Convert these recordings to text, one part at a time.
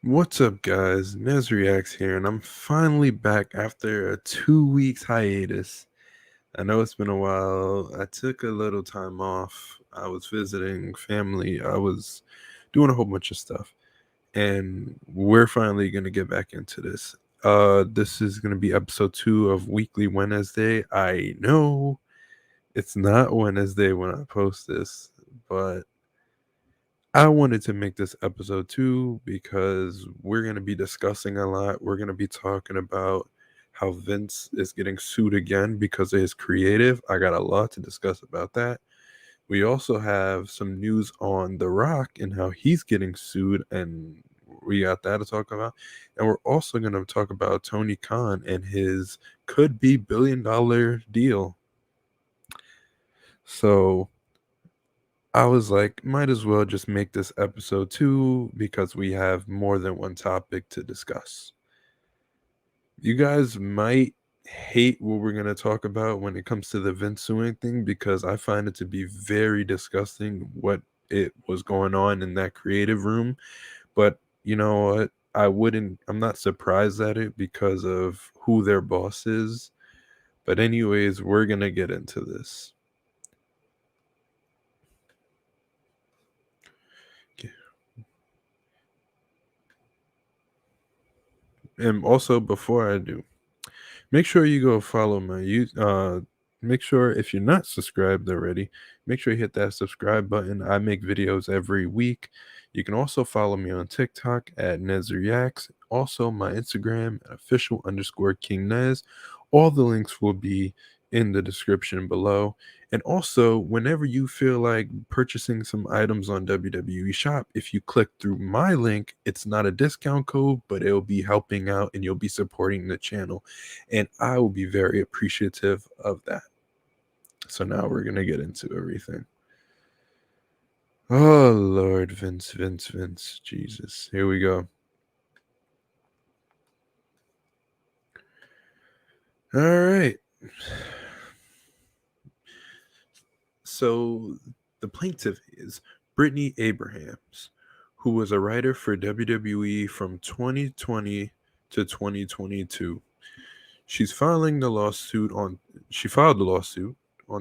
What's up, guys? NezReacts here, and I'm finally back after a 2 weeks hiatus. I know it's been a while. I took a little time off. I was visiting family. I was doing a whole bunch of stuff, and we're finally gonna get back into this. This is gonna be episode 2 of Weekly WedNezDay. I know it's not Wednesday when I post this, but I wanted to make this episode 2 because we're going to be discussing a lot. We're going to be talking about how Vince is getting sued again because of his creative. I got a lot to discuss about that. We also have some news on The Rock and how he's getting sued, and we got that to talk about. And we're also going to talk about Tony Khan and his could be $1 billion deal. So I was like, might as well just make this episode 2 because we have more than one topic to discuss. You guys might hate what we're going to talk about when it comes to the Vince suing thing because I find it to be very disgusting what it was going on in that creative room. But you know what? I'm not surprised at it because of who their boss is. But, anyways, we're going to get into this. And also, before I do, make sure you go follow my make sure if you're not subscribed already, make sure you hit that subscribe button. I make videos every week. You can also follow me on TikTok at NezReacts. Also my Instagram at official_KingNez. All the links will be in the description below. And also, whenever you feel like purchasing some items on WWE Shop, if you click through my link, it's not a discount code, but it'll be helping out and you'll be supporting the channel. And I will be very appreciative of that. So now we're going to get into everything. Oh, Lord, Vince, Jesus. Here we go. All right. So the plaintiff is Brittany Abrahams, who was a writer for WWE from 2020 to 2022. She filed the lawsuit on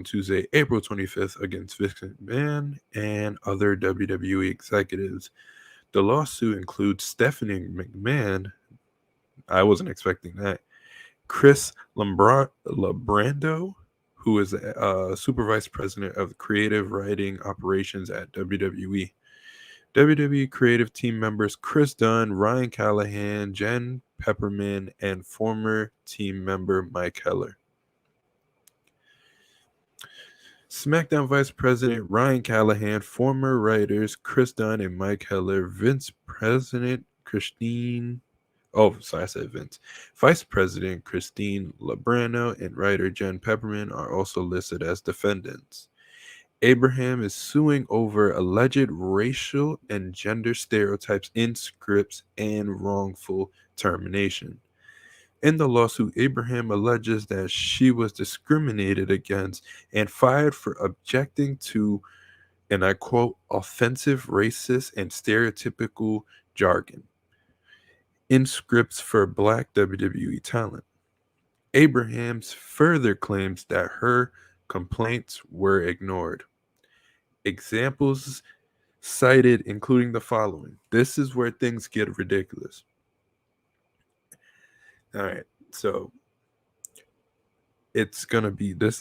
Tuesday, April 25th against Vince McMahon and other WWE executives. The lawsuit includes Stephanie McMahon. I wasn't expecting that. Chris Labrando, who is a super vice president of creative writing operations at WWE. WWE creative team members Chris Dunn, Ryan Callahan, Jen Pepperman, and former team member Mike Heller. SmackDown Vice President Ryan Callahan, former writers Chris Dunn and Mike Heller, Vice President Christine Labrano and writer Jen Pepperman are also listed as defendants. Abraham is suing over alleged racial and gender stereotypes in scripts and wrongful termination. In the lawsuit, Abraham alleges that she was discriminated against and fired for objecting to, and I quote, offensive, racist, and stereotypical jargon in scripts for black WWE talent. Abrahams further claims that her complaints were ignored. Examples cited including the following. This is where things get ridiculous. All right, so this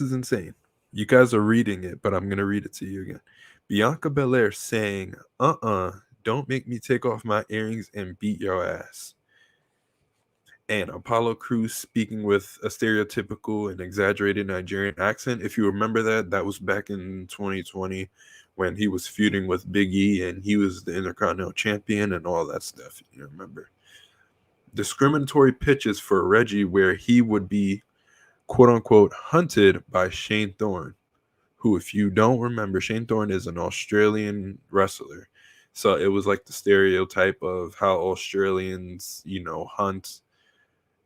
is insane. You guys are reading it, but I'm going to read it to you again. Bianca Belair saying, don't make me take off my earrings and beat your ass. And Apollo Crews speaking with a stereotypical and exaggerated Nigerian accent. If you remember that was back in 2020 when he was feuding with Big E and he was the Intercontinental Champion and all that stuff. You remember? Discriminatory pitches for Reggie where he would be, quote unquote, hunted by Shane Thorne, who, if you don't remember, Shane Thorne is an Australian wrestler. So it was like the stereotype of how Australians, hunt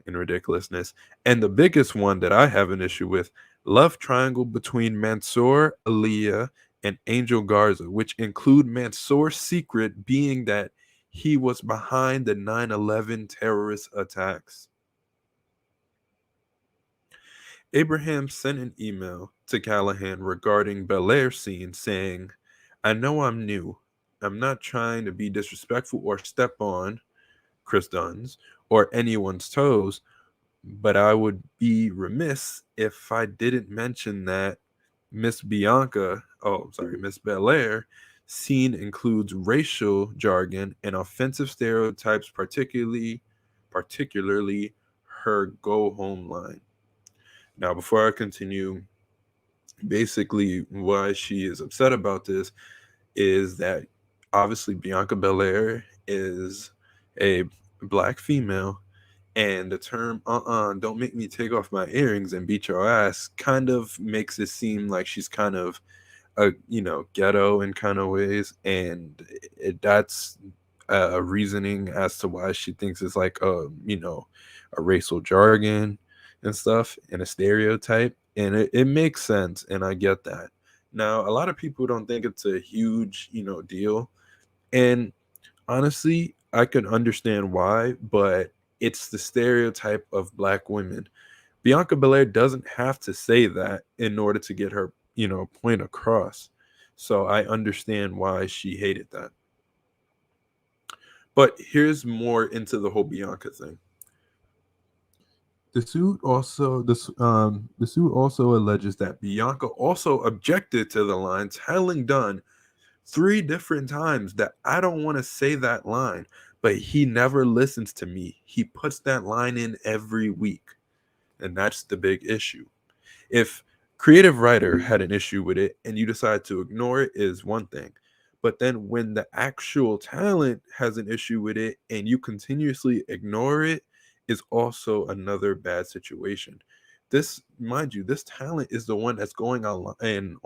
and ridiculousness. And the biggest one that I have an issue with, love triangle between Mansoor, Aaliyah, and Angel Garza, which include Mansoor's secret being that he was behind the 9/11 terrorist attacks. Abraham sent an email to Callahan regarding Belair scene saying, I know I'm new. I'm not trying to be disrespectful or step on Chris Dunn's or anyone's toes, but I would be remiss if I didn't mention that Miss Belair scene includes racial jargon and offensive stereotypes, particularly her go home line. Now, before I continue, basically why she is upset about this is that obviously Bianca Belair is a black female, and the term don't make me take off my earrings and beat your ass kind of makes it seem like she's kind of ghetto in kind of ways, and that's a reasoning as to why she thinks it's like a racial jargon and stuff and a stereotype, and it makes sense, and I get that. Now a lot of people don't think it's a huge deal, and honestly I can understand why, but it's the stereotype of black women. Bianca Belair doesn't have to say that in order to get her, point across. So I understand why she hated that. But here's more into the whole Bianca thing. The suit also alleges that Bianca also objected to the line, telling Dunn 3 different times that I don't want to say that line, but he never listens to me. He puts that line in every week. And that's the big issue. If creative writer had an issue with it and you decide to ignore it is one thing. But then when the actual talent has an issue with it and you continuously ignore it is also another bad situation. This, mind you, this talent is the one that's going on and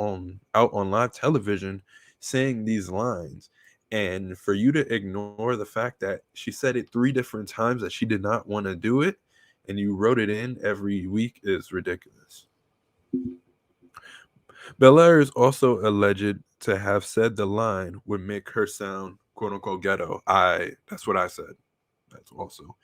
out on live television saying these lines. And for you to ignore the fact that she said it 3 different times that she did not want to do it, and you wrote it in every week is ridiculous. Belair is also alleged to have said the line would make her sound quote unquote ghetto. That's what I said. That's also.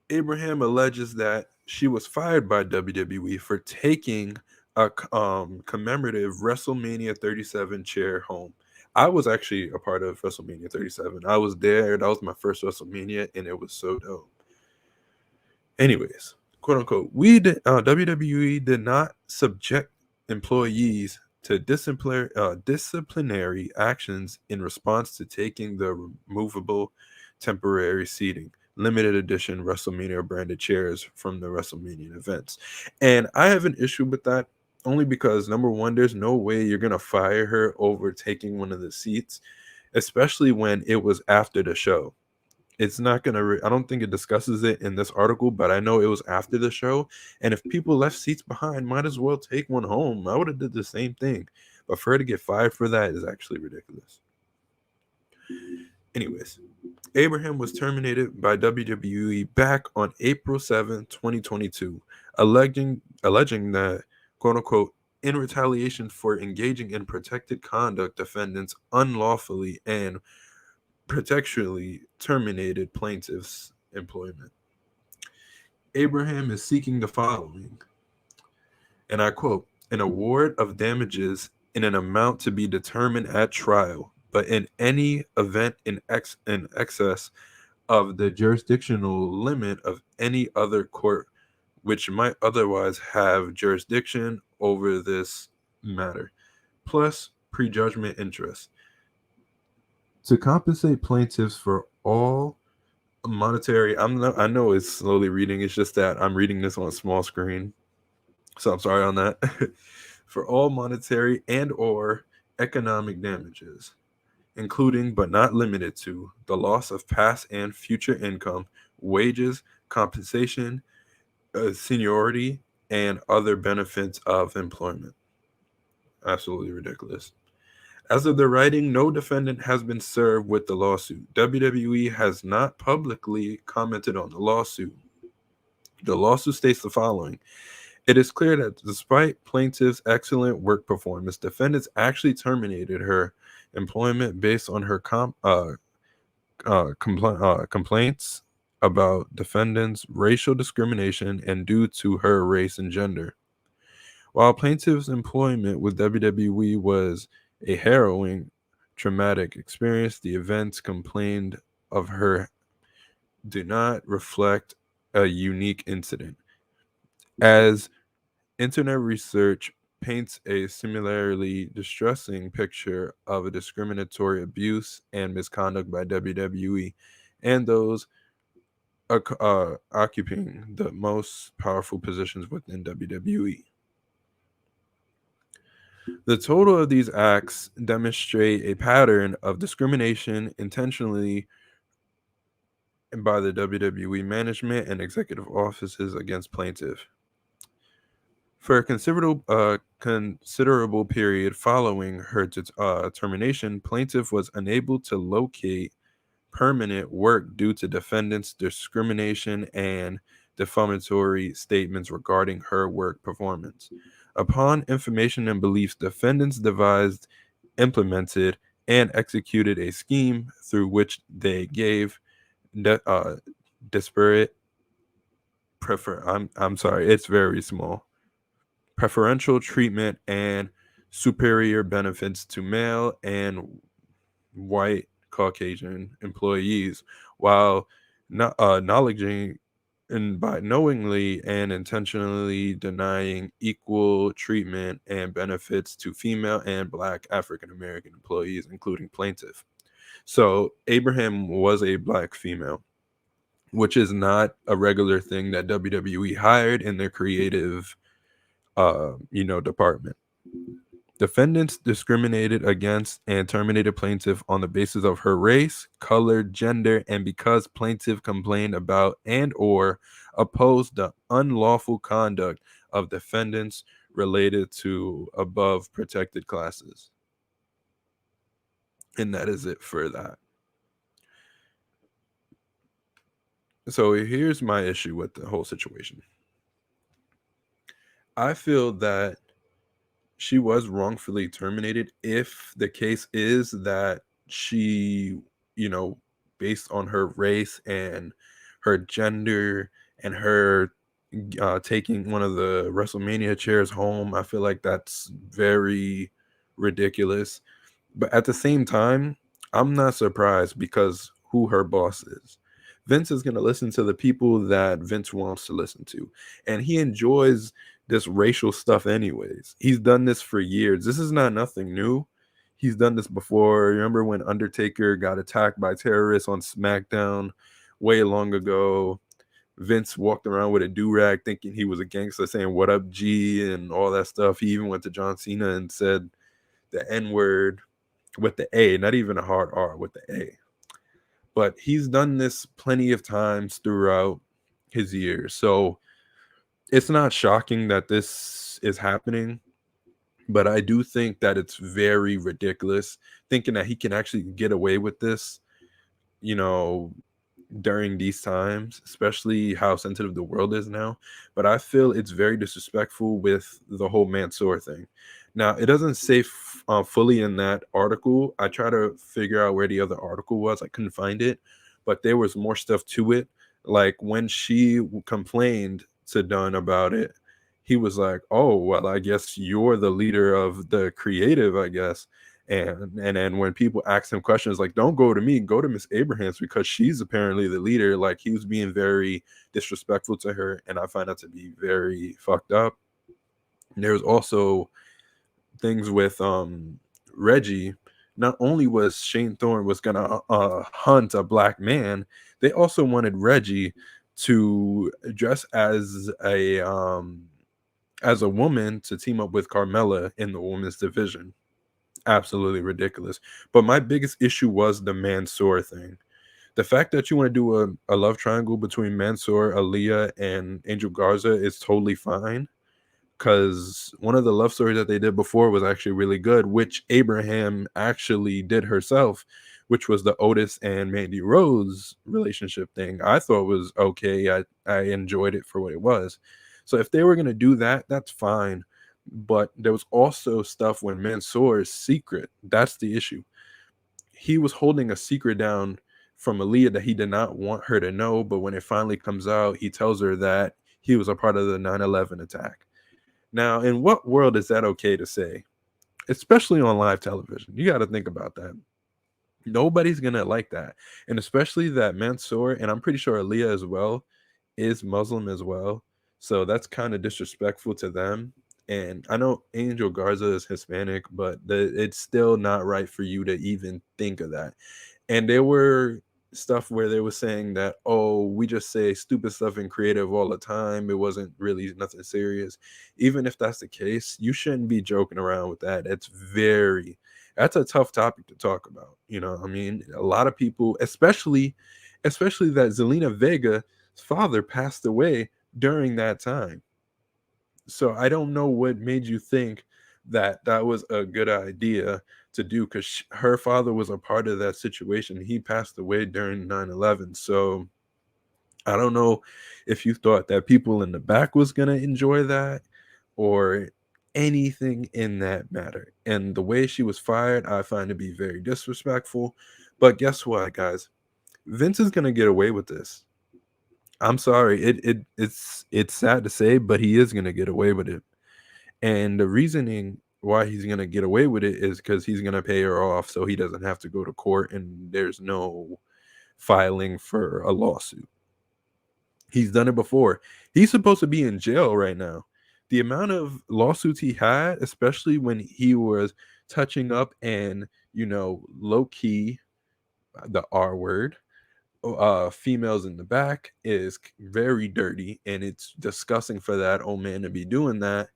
Abraham alleges that she was fired by WWE for taking a commemorative WrestleMania 37 chair home. I was actually a part of WrestleMania 37. I was there. That was my first WrestleMania, and it was so dope. Anyways, quote unquote, WWE did not subject employees to disciplinary actions in response to taking the removable temporary seating, limited edition WrestleMania branded chairs from the WrestleMania events. And I have an issue with that only because, number one, there's no way you're going to fire her over taking one of the seats, especially when it was after the show. It's not gonna. I don't think it discusses it in this article, but I know it was after the show. And if people left seats behind, might as well take one home. I would have did the same thing. But for her to get fired for that is actually ridiculous. Anyways, Abraham was terminated by WWE back on April 7th, 2022, alleging that, quote unquote, in retaliation for engaging in protected conduct, defendants unlawfully and protectually terminated plaintiff's employment. Abraham is seeking the following, and I quote, an award of damages in an amount to be determined at trial, but in any event in excess of the jurisdictional limit of any other court which might otherwise have jurisdiction over this matter, plus prejudgment interest. To compensate plaintiffs for all monetary, I know it's slowly reading, it's just that I'm reading this on a small screen, so I'm sorry on that. For all monetary and or economic damages, including but not limited to the loss of past and future income, wages, compensation, seniority, and other benefits of employment. Absolutely ridiculous. As of the writing, no defendant has been served with the lawsuit. WWE has not publicly commented on the lawsuit. The lawsuit states the following. It is clear that despite plaintiff's excellent work performance, defendants actually terminated her employment based on her complaints about defendants' racial discrimination and due to her race and gender. While plaintiff's employment with WWE was a harrowing, traumatic experience, the events complained of her do not reflect a unique incident. As internet research paints a similarly distressing picture of a discriminatory abuse and misconduct by WWE and those occupying the most powerful positions within WWE. The total of these acts demonstrate a pattern of discrimination intentionally by the WWE management and executive offices against plaintiff. For a considerable period following her termination, plaintiff was unable to locate permanent work due to defendants' discrimination and defamatory statements regarding her work performance. Upon information and beliefs, defendants devised, implemented, and executed a scheme through which they gave disparate I'm sorry, it's very small. Preferential treatment and superior benefits to male and white Caucasian employees, while not acknowledging and by knowingly and intentionally denying equal treatment and benefits to female and black African American employees, including plaintiff. So Abraham was a black female, which is not a regular thing that WWE hired in their creative department. Defendants discriminated against and terminated plaintiff on the basis of her race, color, gender, and because plaintiff complained about and or opposed the unlawful conduct of defendants related to above protected classes. And that is it for that. So here's my issue with the whole situation. I feel that she was wrongfully terminated if the case is that she, based on her race and her gender and her taking one of the WrestleMania chairs home. I feel like that's very ridiculous. But at the same time, I'm not surprised because who her boss is. Vince is going to listen to the people that Vince wants to listen to. And he enjoys this racial stuff anyways. He's done this for years. This is not nothing new. He's done this before. Remember when Undertaker got attacked by terrorists on SmackDown way long ago? Vince walked around with a do-rag thinking he was a gangster, saying "What up, G?" and all that stuff. He even went to John Cena and said the N-word with the A, not even a hard R, with the A. But he's done this plenty of times throughout his years. So it's not shocking that this is happening. But I do think that it's very ridiculous thinking that he can actually get away with this, during these times, especially how sensitive the world is now. But I feel it's very disrespectful with the whole Mansoor thing. Now, it doesn't say fully in that article. I try to figure out where the other article was. I couldn't find it, but there was more stuff to it. Like when she complained to Dunn about it, he was like, "Oh, well, I guess you're the leader of the creative, I guess." And then when people ask him questions like, "Don't go to me, go to Miss Abrahams because she's apparently the leader," like he was being very disrespectful to her, and I find that to be very fucked up. There's also things with Reggie. Not only was Shane Thorne was gonna hunt a black man, they also wanted Reggie to dress as a woman to team up with Carmella in the women's division. Absolutely ridiculous. But my biggest issue was the Mansoor thing. The fact that you want to do a love triangle between Mansoor, Aaliyah, and Angel Garza is totally fine. Because one of the love stories that they did before was actually really good, which Abraham actually did herself, which was the Otis and Mandy Rose relationship thing. I thought was okay. I enjoyed it for what it was. So if they were going to do that, that's fine. But there was also stuff when Mansoor's secret. That's the issue. He was holding a secret down from Aaliyah that he did not want her to know, but when it finally comes out, he tells her that he was a part of the 9/11 attack. Now, in what world is that okay to say? Especially on live television. You got to think about that. Nobody's gonna like that, and especially that Mansoor, and I'm pretty sure Aaliyah as well, is Muslim as well. So that's kind of disrespectful to them. And I know Angel Garza is Hispanic, but it's still not right for you to even think of that. And there were stuff where they were saying that, oh, we just say stupid stuff in creative all the time. It wasn't really nothing serious. Even if that's the case, you shouldn't be joking around with that. That's a tough topic to talk about. You know, I mean, a lot of people, especially that Zelina Vega's father passed away during that time. So I don't know what made you think that that was a good idea to do, because her father was a part of that situation. He passed away during 9/11. So I don't know if you thought that people in the back was going to enjoy that or anything in that matter. And the way she was fired, I find to be very disrespectful. But guess what, guys? Vince is going to get away with this. I'm sorry. It's sad to say, but he is going to get away with it. And the reasoning why he's going to get away with it is because he's going to pay her off so he doesn't have to go to court and there's no filing for a lawsuit. He's done it before. He's supposed to be in jail right now. The amount of lawsuits he had, especially when he was touching up and, low key, the R word, females in the back, is very dirty, and it's disgusting for that old man to be doing that.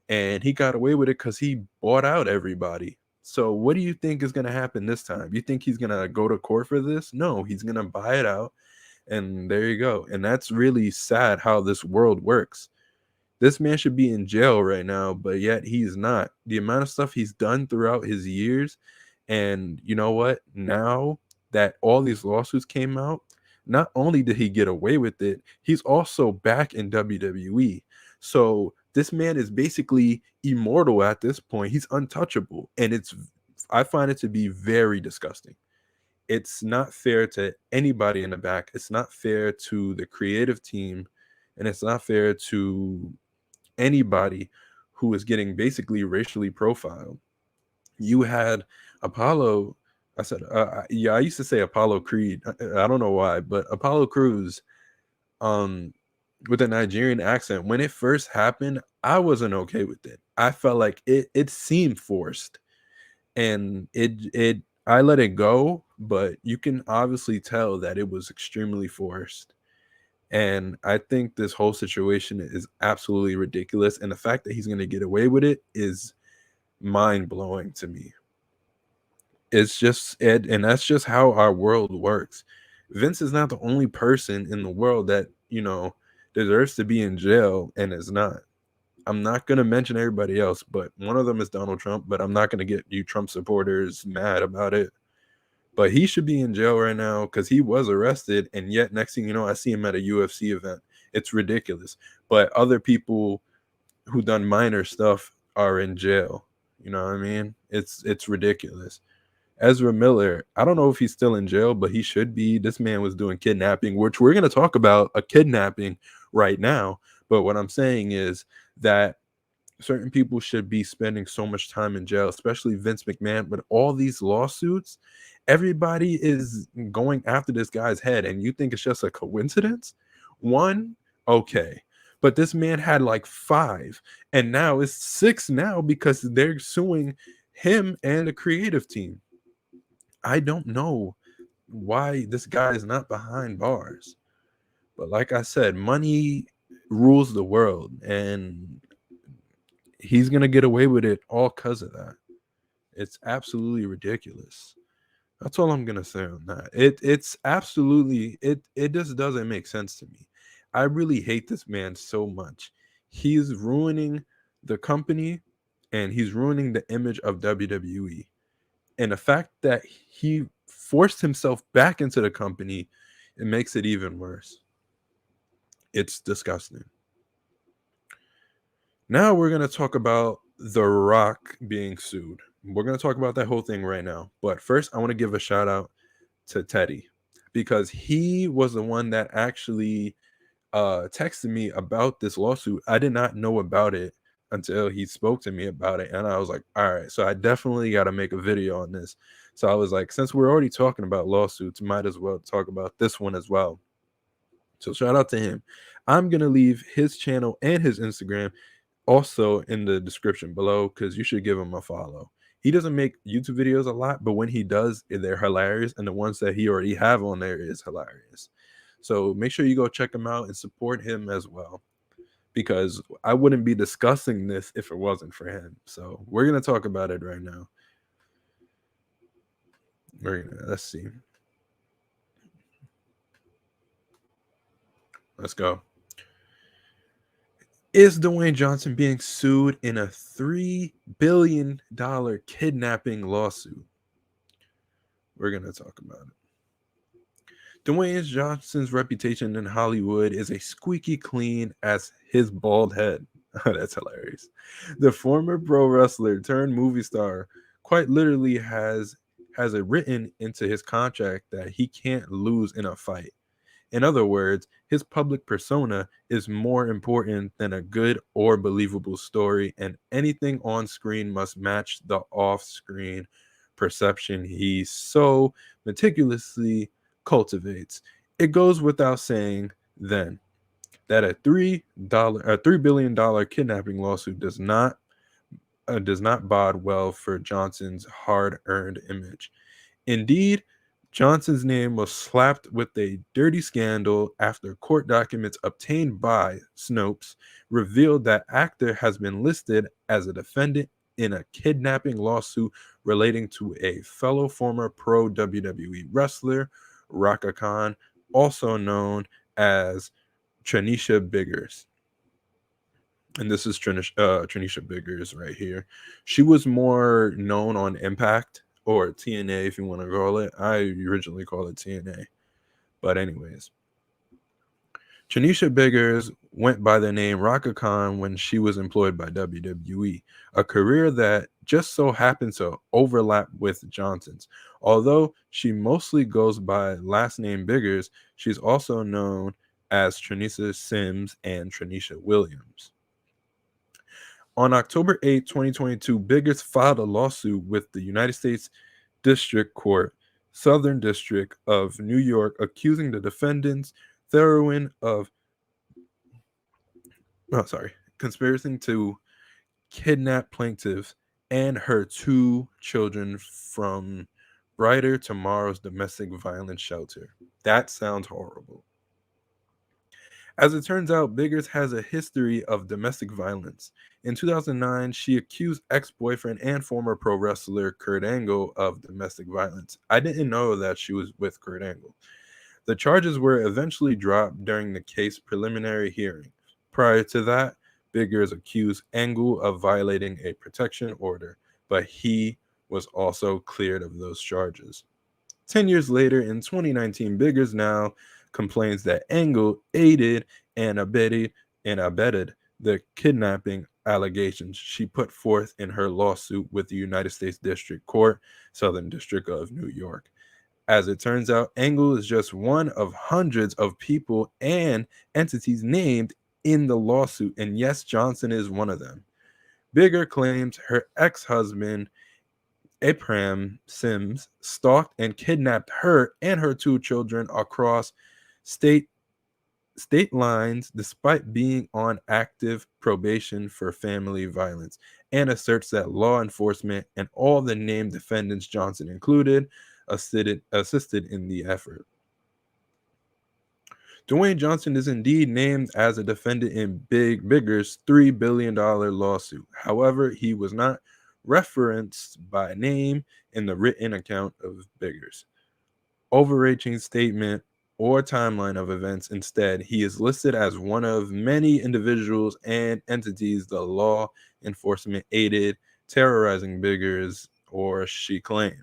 And he got away with it because he bought out everybody. So what do you think is going to happen this time? You think he's going to go to court for this? No, he's going to buy it out. And there you go. And that's really sad how this world works. This man should be in jail right now, but yet he's not. The amount of stuff he's done throughout his years. And you know what? Now that all these lawsuits came out, not only did he get away with it, he's also back in WWE. So this man is basically immortal at this point. He's untouchable. And I find it to be very disgusting. It's not fair to anybody in the back. It's not fair to the creative team. And it's not fair to anybody who is getting basically racially profiled. You had Apollo. I used to say Apollo Creed. I don't know why, but Apollo Cruz, um, with a Nigerian accent. When it first happened, I wasn't okay with it. I felt like it seemed forced, and I let it go. But you can obviously tell that it was extremely forced. And I think this whole situation is absolutely ridiculous. And the fact that he's going to get away with it is mind blowing to me. It's just Ed, and that's just how our world works. Vince is not the only person in the world that, deserves to be in jail and is not. I'm not going to mention everybody else, but one of them is Donald Trump, but I'm not going to get you Trump supporters mad about it. But he should be in jail right now because he was arrested, and yet next thing you know, I see him at a UFC event. It's ridiculous. But other people who done minor stuff are in jail. You know what I mean? It's ridiculous. Ezra Miller, I don't know if he's still in jail, but he should be. This man was doing kidnapping, which we're going to talk about a kidnapping right now. But what I'm saying is that certain people should be spending so much time in jail, especially Vince McMahon. But all these lawsuits, everybody is going after this guy's head, and you think it's just a coincidence? One, okay. But this man had like 5, and now it's 6 now because they're suing him and the creative team. I don't know why this guy is not behind bars. But like I said, money rules the world, and he's going to get away with it all because of that. It's absolutely ridiculous. That's all I'm going to say on that. It's absolutely, it just doesn't make sense to me. I really hate this man so much. He's ruining the company, and he's ruining the image of WWE. And the fact that he forced himself back into the company, it makes it even worse. It's disgusting. Now we're going to talk about The Rock being sued. We're going to talk about that whole thing right now. But first, I want to give a shout out to Teddy. because he was the one that actually texted me about this lawsuit. I did not know about it until he spoke to me about it, and I was like, all right, so I definitely got to make a video on this. So I was like, since we're already talking about lawsuits, might as well talk about this one as well. So shout out to him. I'm gonna leave his channel and his Instagram also in the description below because you should give him a follow. He doesn't make YouTube videos a lot, but when he does, they're hilarious, and the ones that he already have on there is hilarious. So make sure you go check him out and support him as well, because I wouldn't be discussing this if it wasn't for him. So we're gonna talk about it right now. Let's see. Let's go. Is Dwayne Johnson being sued in a $3 billion kidnapping lawsuit? We're gonna talk about it. Dwayne Johnson's reputation in Hollywood is as squeaky clean as his bald head. That's hilarious. The former pro wrestler turned movie star quite literally has it written into his contract that he can't lose in a fight. In other words, his public persona is more important than a good or believable story, and anything on screen must match the off screen perception he so meticulously cultivates. It goes without saying then that a $3 billion kidnapping lawsuit does not bode well for Johnson's hard-earned image. Indeed, Johnson's name was slapped with a dirty scandal after court documents obtained by Snopes revealed that actor has been listed as a defendant in a kidnapping lawsuit relating to a fellow former pro WWE wrestler, Raka Khan, also known as Tranisha Biggers. And this is Tranisha Biggers right here. She was more known on Impact, or TNA if you want to call it. I originally called it TNA. But anyways, Tranisha Biggers went by the name Raka Khan when she was employed by WWE, a career that just so happened to overlap with Johnson's. Although she mostly goes by last name Biggers, she's also known as Tranisha Sims and Tranisha Williams. On October 8, 2022, Biggers filed a lawsuit with the United States District Court, Southern District of New York, accusing the defendants, Theroin of, conspiring to kidnap plaintiffs and her two children from Brighter Tomorrow's domestic violence shelter. That sounds horrible. As it turns out, Biggers has a history of domestic violence. In 2009, she accused ex-boyfriend and former pro wrestler Kurt Angle of domestic violence. I didn't know that she was with Kurt Angle. The charges were eventually dropped during the case preliminary hearing. Prior to that, Biggers accused Angle of violating a protection order, but he was also cleared of those charges. 10 years later, in 2019, Biggers now complains that Angle aided and abetted the kidnapping allegations she put forth in her lawsuit with the United States District Court, Southern District of New York. As it turns out, Angle is just one of hundreds of people and entities named in the lawsuit, and yes, Johnson is one of them. Bigger claims her ex-husband Abraham Sims stalked and kidnapped her and her two children across state lines despite being on active probation for family violence, and asserts that law enforcement and all the named defendants, Johnson included, assisted in the effort. Dwayne Johnson is indeed named as a defendant in Bigger's $3 billion lawsuit. However, he was not referenced by name in the written account of Biggers' overarching statement or timeline of events. Instead, he is listed as one of many individuals and entities the law enforcement aided terrorizing Biggers, or she claims.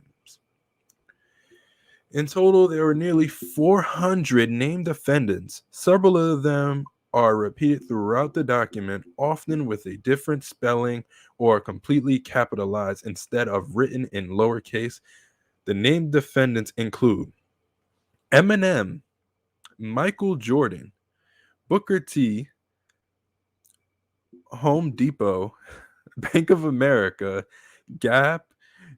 In total, there were nearly 400 named defendants. Several of them are repeated throughout the document, often with a different spelling or completely capitalized instead of written in lowercase. The named defendants include Eminem, Michael Jordan, Booker T, Home Depot, Bank of America, Gap,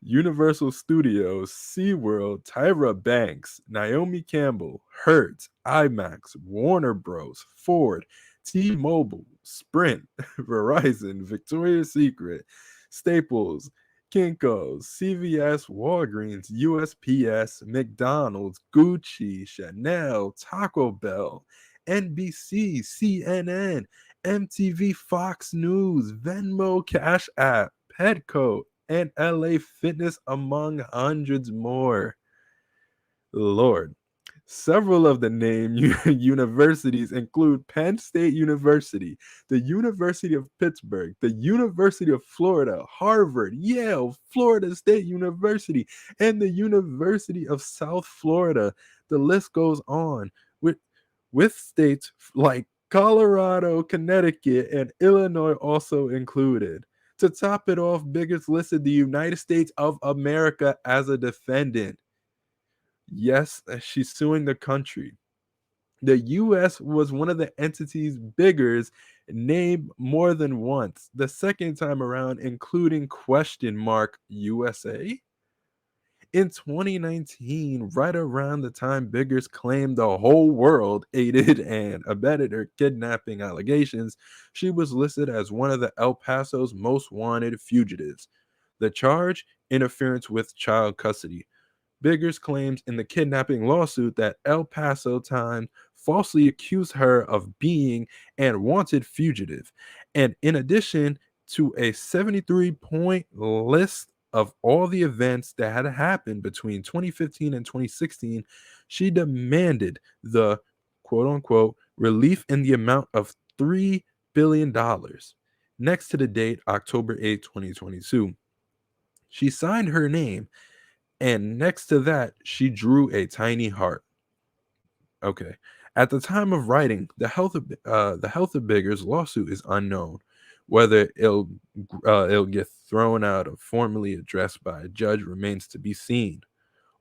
Universal Studios, SeaWorld, Tyra Banks, Naomi Campbell, Hertz, IMAX, Warner Bros., Ford, T-Mobile, Sprint, Verizon, Victoria's Secret, Staples, Kinko's, CVS, Walgreens, USPS, McDonald's, Gucci, Chanel, Taco Bell, NBC, CNN, MTV, Fox News, Venmo, Cash App, Petco, and LA Fitness, among hundreds more. Lord. Several of the named universities include Penn State University, the University of Pittsburgh, the University of Florida, Harvard, Yale, Florida State University, and the University of South Florida. The list goes on with states like Colorado, Connecticut, and Illinois also included. To top it off, Biggers listed the United States of America as a defendant. Yes, she's suing the country. The US was one of the entities Biggers named more than once, the second time around, including question mark USA. In 2019, right around the time Biggers claimed the whole world aided and abetted her kidnapping allegations, she was listed as one of the El Paso's most wanted fugitives. The charge? Interference with child custody. Biggers claims in the kidnapping lawsuit that El Paso Times falsely accused her of being and wanted fugitive. And in addition to a 73-point list of all the events that had happened between 2015 and 2016, she demanded the quote unquote relief in the amount of $3 billion. Next to the date, October 8, 2022. She signed her name, and next to that, she drew a tiny heart. Okay. At the time of writing, the health of Biggers' lawsuit is unknown. Whether it'll get thrown out or formally addressed by a judge remains to be seen.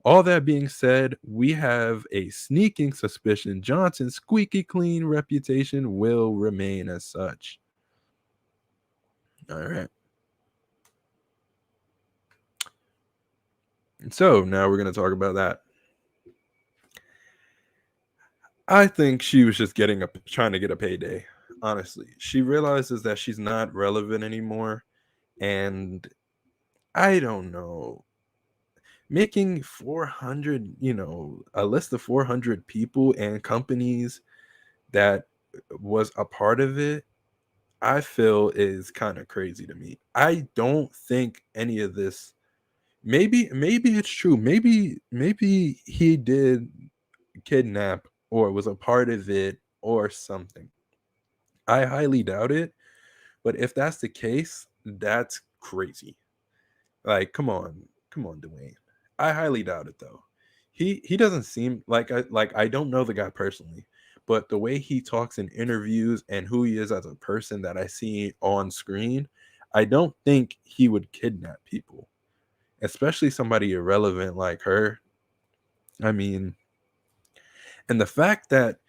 All that being said, we have a sneaking suspicion Johnson's squeaky clean reputation will remain as such. All right. So now we're going to talk about that. I think she was just trying to get a payday. Honestly, she realizes that she's not relevant anymore, and I don't know. Making 400, a list of 400 people and companies that was a part of it, I feel is kind of crazy to me. I don't think any of this. Maybe it's true. Maybe he did kidnap or was a part of it or something. I highly doubt it, but if that's the case, that's crazy. Like, come on, Dwayne. I highly doubt it though. He doesn't seem like I don't know the guy personally, but the way he talks in interviews and who he is as a person that I see on screen, I don't think he would kidnap people, especially somebody irrelevant like her. I mean, and the fact that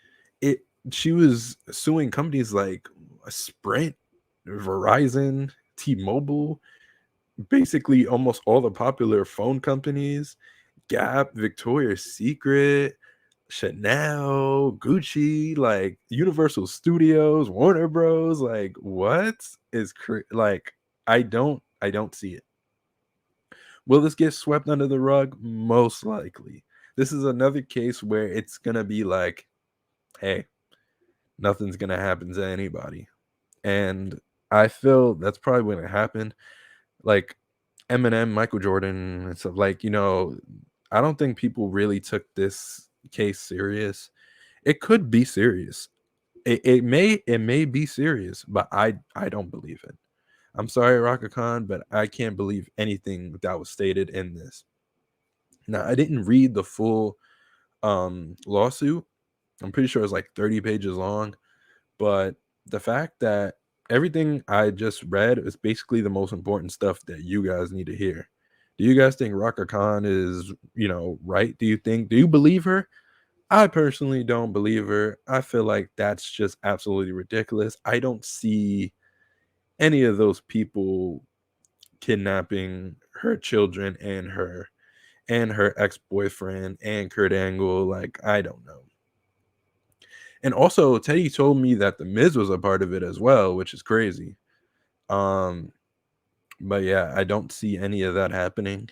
it she was suing companies like Sprint, Verizon, T-Mobile, basically almost all the popular phone companies, Gap, Victoria's Secret, Chanel, Gucci, like Universal Studios, Warner Bros. Like, what is like? I don't see it. Will this get swept under the rug? Most likely. This is another case where it's gonna be like, hey, nothing's gonna happen to anybody, and I feel that's probably when it happened. Like Eminem, Michael Jordan, and stuff. Like, I don't think people really took this case serious. It could be serious. It may be serious, but I don't believe it. I'm sorry, Raka Khan, but I can't believe anything that was stated in this. Now, I didn't read the full lawsuit. I'm pretty sure it's like 30 pages long, but the fact that everything I just read is basically the most important stuff that you guys need to hear. Do you guys think Raka Khan is, right? Do you believe her? I personally don't believe her. I feel like that's just absolutely ridiculous. I don't see any of those people kidnapping her children and her ex-boyfriend and Kurt Angle. Like, I don't know. And also, Teddy told me that the Miz was a part of it as well, which is crazy. Um, but yeah, I don't see any of that happening.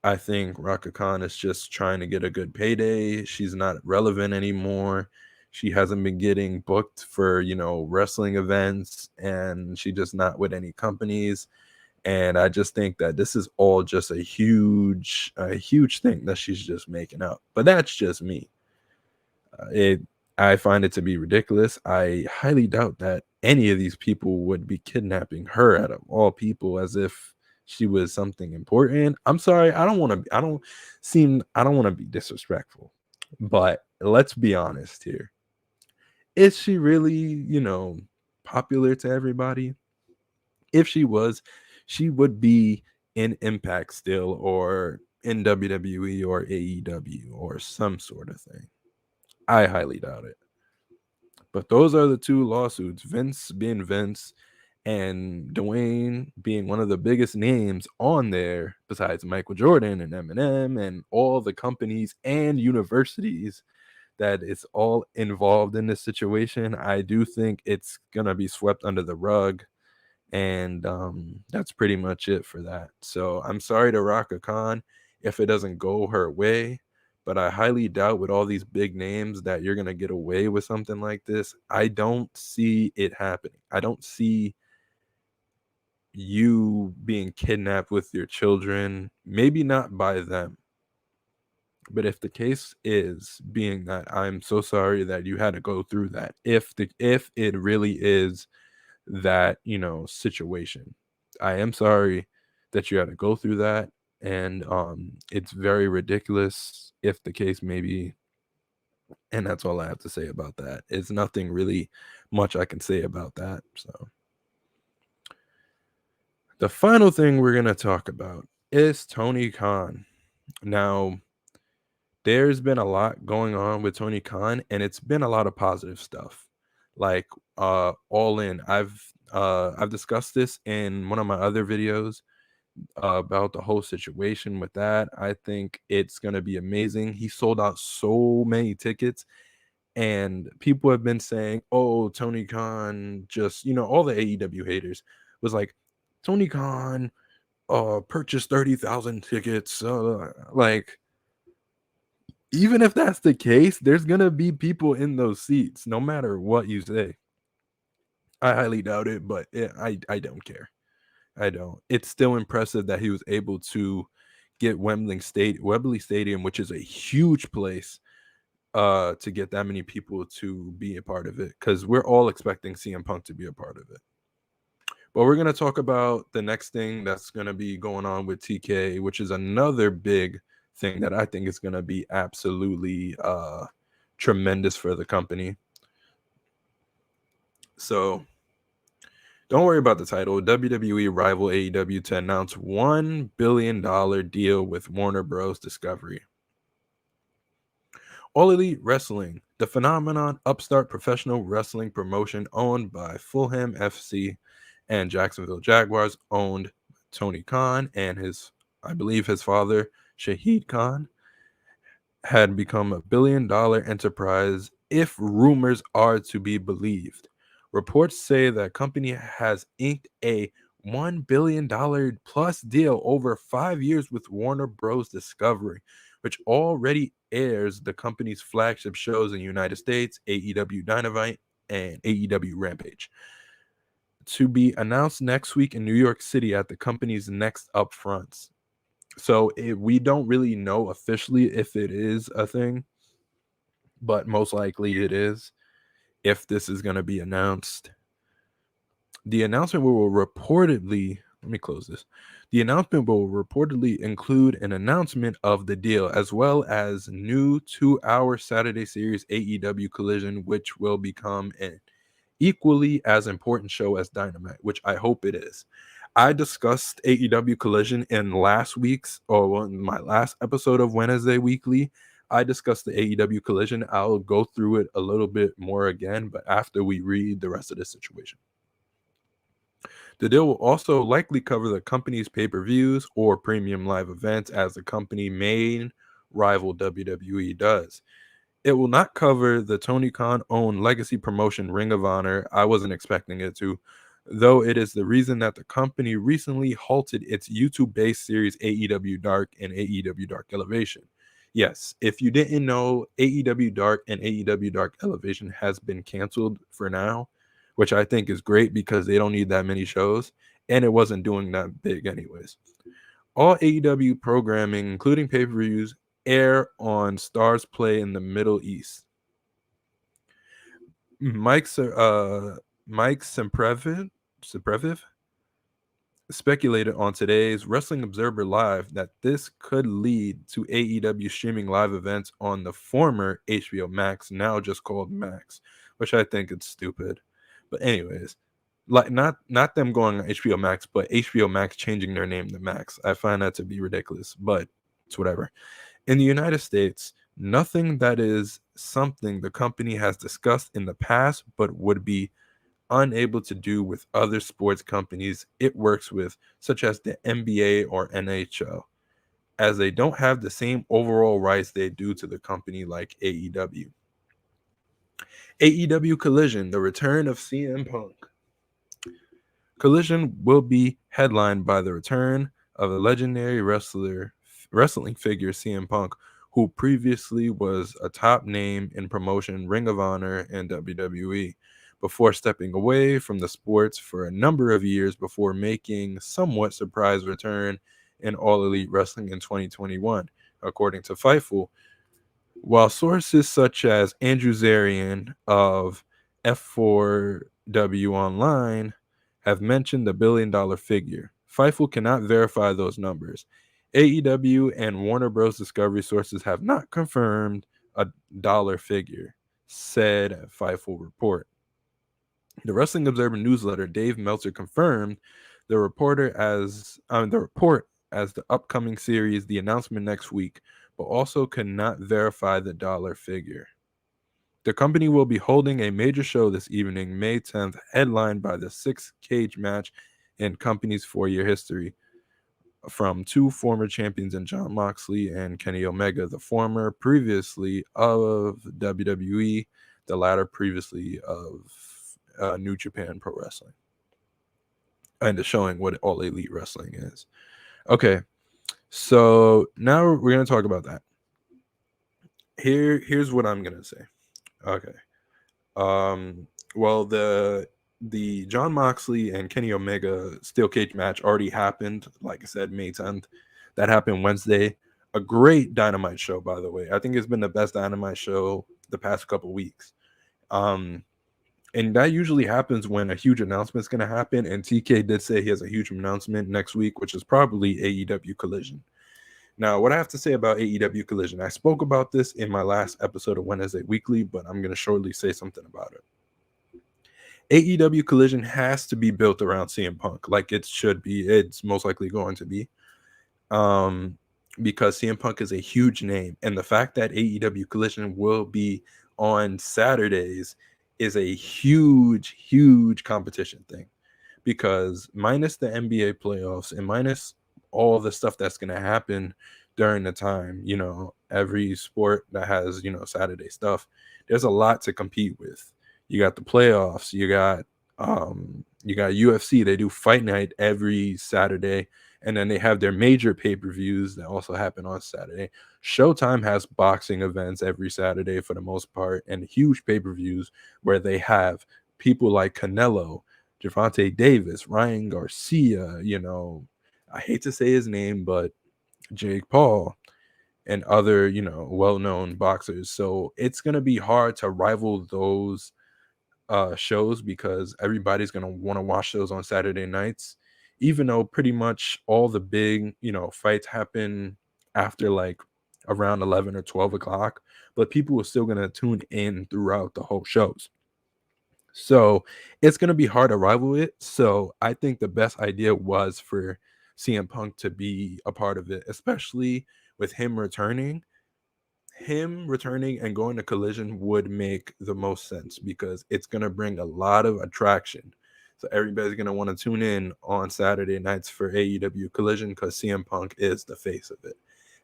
I think Raka Khan is just trying to get a good payday. She's not relevant anymore. She hasn't been getting booked for, wrestling events, and she just not with any companies. And I just think that this is all just a huge thing that she's just making up. But that's just me. It I find it to be ridiculous. I highly doubt that any of these people would be kidnapping her out of all people as if she was something important. I'm sorry, I don't want to be disrespectful. But let's be honest here. Is she really, popular to everybody? If she was, she would be in Impact still or in WWE or AEW or some sort of thing. I highly doubt it. But those are the two lawsuits, Vince being Vince and Dwayne being one of the biggest names on there, besides Michael Jordan and Eminem and all the companies and universities that is all involved in this situation. I do think it's gonna be swept under the rug. And that's pretty much it for that. So I'm sorry to Raka Khan if it doesn't go her way, but I highly doubt with all these big names that you're gonna get away with something like this. I don't see it happening. I don't see you being kidnapped with your children, maybe not by them. But if the case is being that, I'm so sorry that you had to go through that. If it really is that, situation. I am sorry that you had to go through that, and it's very ridiculous if the case may be, and that's all I have to say about that. It's nothing really much I can say about that. So the final thing we're going to talk about is Tony Khan. Now, there's been a lot going on with Tony Khan, and it's been a lot of positive stuff. Like All In. I've discussed this in one of my other videos about the whole situation with that. I think it's gonna be amazing. He sold out so many tickets, and people have been saying, "Oh, Tony Khan just," all the AEW haters was like, "Tony Khan purchased 30,000 tickets." Like, even if that's the case, there's gonna be people in those seats, no matter what you say. I highly doubt it, but I don't care. I don't. It's still impressive that he was able to get Wembley Stadium, which is a huge place, to get that many people to be a part of it, because we're all expecting CM Punk to be a part of it. But we're gonna talk about the next thing that's gonna be going on with TK, which is another big thing that I think is gonna be absolutely tremendous for the company. So don't worry about the title. WWE rival AEW to announce $1 billion deal with Warner Bros. Discovery. All Elite Wrestling, the phenomenon upstart professional wrestling promotion owned by Fulham FC and Jacksonville Jaguars, owned Tony Khan and I believe his father, Shahid Khan, had become a $1 billion enterprise if rumors are to be believed. Reports say that company has inked a $1 billion plus deal over 5 years with Warner Bros. Discovery, which already airs the company's flagship shows in the United States, AEW Dynamite and AEW Rampage, to be announced next week in New York City at the company's next upfronts. So we don't really know officially if it is a thing, but most likely it is if this is going to be announced. The announcement will reportedly, let me close this. The announcement will reportedly include an announcement of the deal as well as new 2-hour Saturday series AEW Collision, which will become an equally as important show as Dynamite, which I hope it is. I discussed AEW Collision in my last episode of WedNezDay Weekly. I discussed the AEW Collision. I'll go through it a little bit more again, but after we read the rest of the situation. The deal will also likely cover the company's pay-per-views or premium live events as the company main rival WWE does. It will not cover the Tony Khan-owned legacy promotion Ring of Honor. I wasn't expecting it to, though it is the reason that the company recently halted its YouTube-based series AEW Dark and AEW Dark Elevation. Yes, if you didn't know, AEW Dark and AEW Dark Elevation has been canceled for now, which I think is great because they don't need that many shows, and it wasn't doing that big anyways. All AEW programming, including pay-per-views, air on Stars Play in the Middle East. Mike Sempreviv speculated on today's Wrestling Observer Live that this could lead to AEW streaming live events on the former HBO Max, now just called Max, which I think is stupid. But anyways, like not them going on HBO Max, but HBO Max changing their name to Max. I find that to be ridiculous, but it's whatever. In the United States, nothing that is something the company has discussed in the past but would be unable to do with other sports companies it works with, such as the NBA or NHL, as they don't have the same overall rights they do to the company like AEW. AEW Collision, the return of CM Punk. Collision will be headlined by the return of the legendary wrestling figure CM Punk, who previously was a top name in promotion Ring of Honor and WWE, before stepping away from the sports for a number of years before making somewhat surprise return in All Elite Wrestling in 2021, according to Fightful. While sources such as Andrew Zarian of F4W Online have mentioned the billion-dollar figure, Fightful cannot verify those numbers. AEW and Warner Bros. Discovery sources have not confirmed a dollar figure, said Fightful report. The Wrestling Observer newsletter, Dave Meltzer confirmed the report as the upcoming series, the announcement next week, but also could not verify the dollar figure. The company will be holding a major show this evening, May 10th, headlined by the sixth cage match in company's 4-year history from two former champions in Jon Moxley and Kenny Omega, the former previously of WWE, the latter previously of New Japan Pro Wrestling. And showing what All Elite Wrestling is. Okay, so now we're going to talk about that. Here's what I'm going to say. Okay. Well, the Jon Moxley and Kenny Omega steel cage match already happened. Like I said, May 10th. That happened Wednesday. A great Dynamite show, by the way. I think it's been the best Dynamite show the past couple weeks. And that usually happens when a huge announcement is going to happen. And TK did say he has a huge announcement next week, which is probably AEW Collision. Now, what I have to say about AEW Collision, I spoke about this in my last episode of WedNezDay Weekly, but I'm going to shortly say something about it. AEW Collision has to be built around CM Punk, like it should be. It's most likely going to be, because CM Punk is a huge name, and the fact that AEW Collision will be on Saturdays is a huge competition thing, because minus the NBA playoffs and minus all the stuff that's going to happen during the time, every sport that has, Saturday stuff, there's a lot to compete with. You got the playoffs, you got UFC, they do fight night every Saturday, and then they have their major pay-per-views that also happen on Saturday. Showtime has boxing events every Saturday for the most part, and huge pay-per-views where they have people like Canelo, Gervonta Davis, Ryan Garcia, I hate to say his name, but Jake Paul and other, well-known boxers. So it's going to be hard to rival those shows because everybody's going to want to watch those on Saturday nights, even though pretty much all the big, fights happen after like around 11 or 12 o'clock, but people are still going to tune in throughout the whole shows. So it's going to be hard to rival it. So I think the best idea was for CM Punk to be a part of it, especially with him returning. him returning and going to Collision would make the most sense because it's going to bring a lot of attraction. So everybody's going to want to tune in on Saturday nights for AEW Collision because CM Punk is the face of it.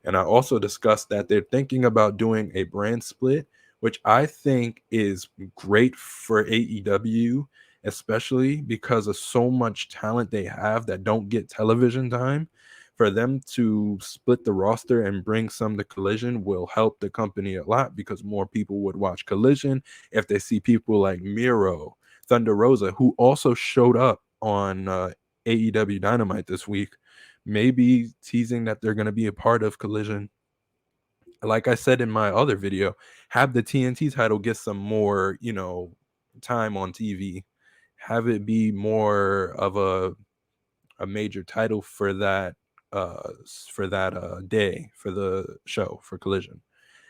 And I also discussed that they're thinking about doing a brand split, which I think is great for AEW, especially because of so much talent they have that don't get television time. For them to split the roster and bring some to Collision will help the company a lot because more people would watch Collision if they see people like Miro, Thunder Rosa, who also showed up on AEW Dynamite this week, maybe teasing that they're going to be a part of Collision. Like I said in my other video, have the TNT title get some more, time on TV. Have it be more of a major title for that day for the show for Collision.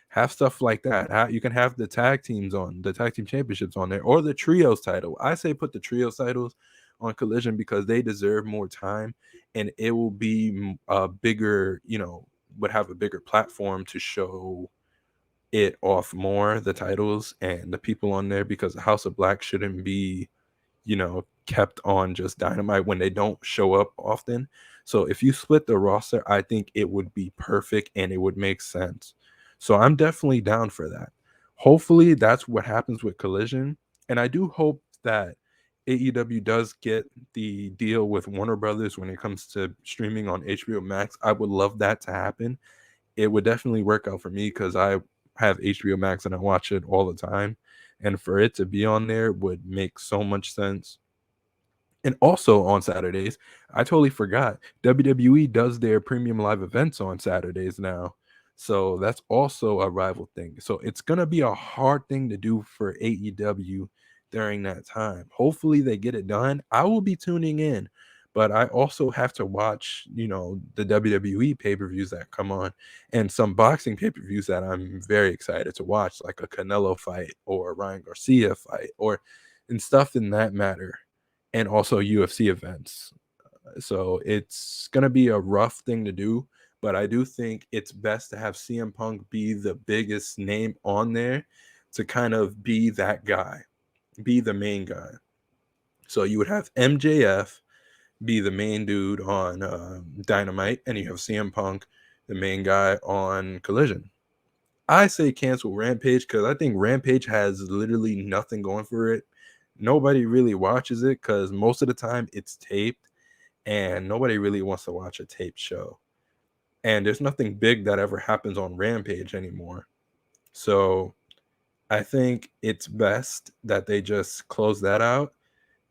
Have stuff like that. You can have the tag teams on the tag team championships on there or the trios title. I say put the trios titles on Collision because they deserve more time and it will be a bigger, would have a bigger platform to show it off more, the titles and the people on there, because the House of Black shouldn't be kept on just Dynamite when they don't show up often. So if you split the roster, I think it would be perfect and it would make sense. So I'm definitely down for that. Hopefully that's what happens with Collision. And I do hope that AEW does get the deal with Warner Brothers when it comes to streaming on HBO Max. I would love that to happen. It would definitely work out for me because I have HBO Max and I watch it all the time. And for it to be on there would make so much sense. And also on Saturdays, I totally forgot, WWE does their premium live events on Saturdays now. So that's also a rival thing. So it's going to be a hard thing to do for AEW during that time. Hopefully they get it done. I will be tuning in, but I also have to watch, the WWE pay-per-views that come on and some boxing pay-per-views that I'm very excited to watch, like a Canelo fight or a Ryan Garcia fight or and stuff in that matter, and also UFC events. So it's going to be a rough thing to do, but I do think it's best to have CM Punk be the biggest name on there to kind of be that guy, be the main guy. So you would have MJF be the main dude on Dynamite, and you have CM Punk, the main guy on Collision. I say cancel Rampage because I think Rampage has literally nothing going for it. Nobody really watches it because most of the time it's taped and nobody really wants to watch a taped show. And there's nothing big that ever happens on Rampage anymore. So I think it's best that they just close that out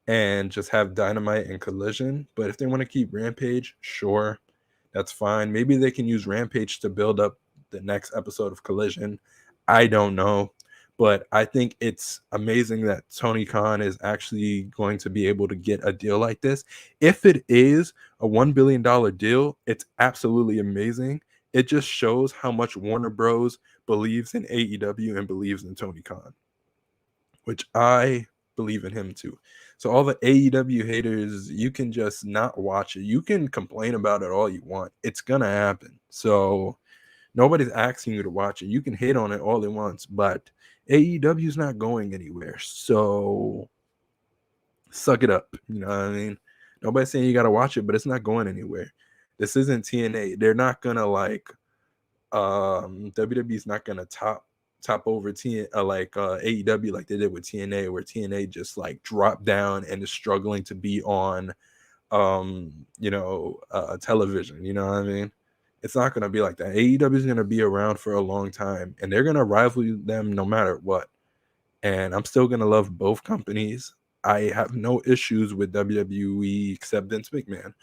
and just have Dynamite and Collision. But if they want to keep Rampage, sure, that's fine. Maybe they can use Rampage to build up the next episode of Collision. I don't know. But I think it's amazing that Tony Khan is actually going to be able to get a deal like this. If it is a $1 billion deal, it's absolutely amazing. It just shows how much Warner Bros. Believes in AEW and believes in Tony Khan, which I believe in him too. So all the AEW haters, you can just not watch it. You can complain about it all you want. It's going to happen. So nobody's asking you to watch it. You can hate on it all at once, but AEW is not going anywhere. So suck it up. You know what I mean? Nobody's saying you got to watch it, but it's not going anywhere. This isn't TNA. They're not going to WWE's not going to top over AEW like they did with TNA, where TNA just like dropped down and is struggling to be on television. You know what I mean? It's not going to be like that. AEW is going to be around for a long time and they're going to rival them no matter what. And I'm still going to love both companies. I have no issues with WWE except Vince McMahon.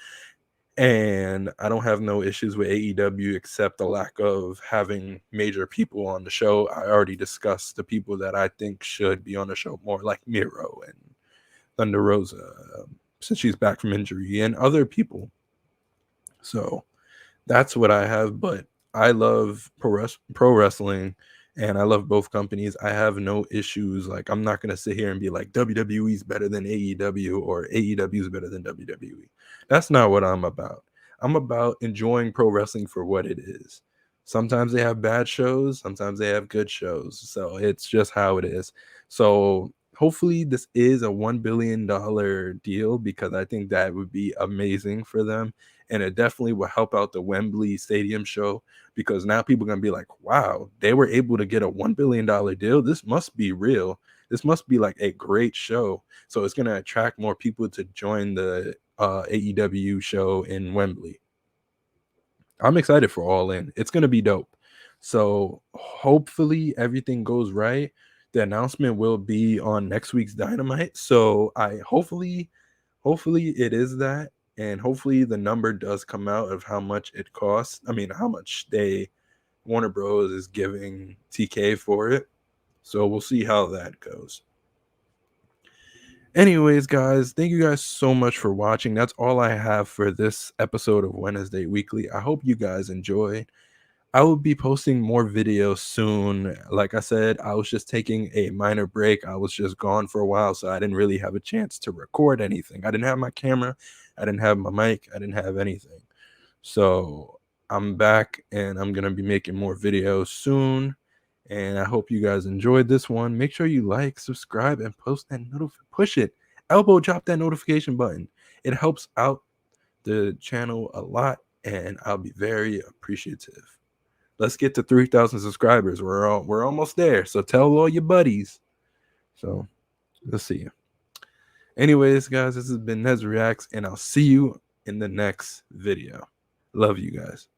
And I don't have no issues with AEW except the lack of having major people on the show. I already discussed the people that I think should be on the show more, like Miro and Thunder Rosa, since she's back from injury, and other people. So that's what I have. But I love pro wrestling, and I love both companies. I have no issues. Like, I'm not going to sit here and be like WWE's better than AEW or AEW's better than WWE. That's not what I'm about. I'm about enjoying pro wrestling for what it is. Sometimes they have bad shows, sometimes they have good shows. So it's just how it is. So hopefully this is a $1 billion deal, because I think that would be amazing for them. And it definitely will help out the Wembley Stadium show, because now people are gonna be like, wow, they were able to get a $1 billion deal. This must be real. This must be like a great show. So it's gonna attract more people to join the AEW show in Wembley. I'm excited for All In. It's gonna be dope. So hopefully everything goes right. The announcement will be on next week's Dynamite. So I hopefully it is that, and hopefully the number does come out of how much it costs. I mean, how much they Warner Bros is giving TK for it. So we'll see how that goes. Anyways, guys, thank you guys so much for watching. That's all I have for this episode of WedNezDay Weekly. I hope you guys enjoyed. I will be posting more videos soon. Like I said, I was just taking a minor break. I was just gone for a while, so I didn't really have a chance to record anything. I didn't have my camera, I didn't have my mic, I didn't have anything. So I'm back and I'm going to be making more videos soon. And I hope you guys enjoyed this one. Make sure you like, subscribe, and post that push it. Elbow drop that notification button. It helps out the channel a lot, and I'll be very appreciative. Let's get to 3,000 subscribers. We're almost there. So tell all your buddies. So let's see you. Anyways, guys, this has been NezReacts, and I'll see you in the next video. Love you guys.